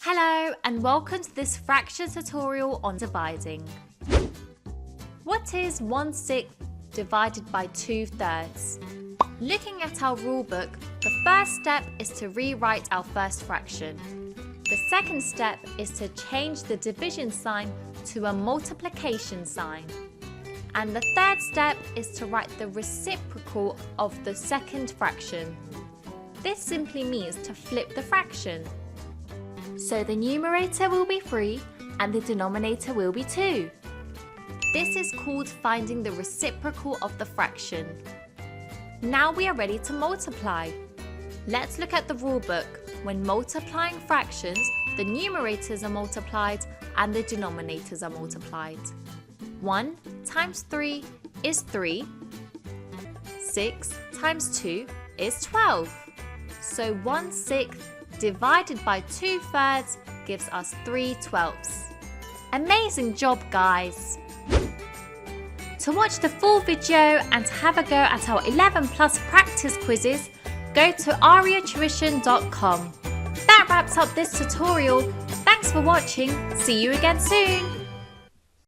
Hello and welcome to this fraction tutorial on dividing. What is 1/6 divided by 2/3? Looking at our rulebook, the first step is to rewrite our first fraction. The second step is to change the division sign to a multiplication sign. And the third step is to write the reciprocal of the second fraction. This simply means to flip the fraction. So the numerator will be 3 and the denominator will be 2. This is called finding the reciprocal of the fraction. Now we are ready to multiply. Let's look at the rulebook. When multiplying fractions, the numerators are multiplied and the denominators are multiplied. 1 times 3 is 3. 6 times 2 is 12. So 1/6 divided by 2/3 gives us 3/12. Amazing job, guys! To watch the full video and to have a go at our 11+ practice quizzes, go to ariatuition.com. That wraps up this tutorial. Thanks for watching. See you again soon.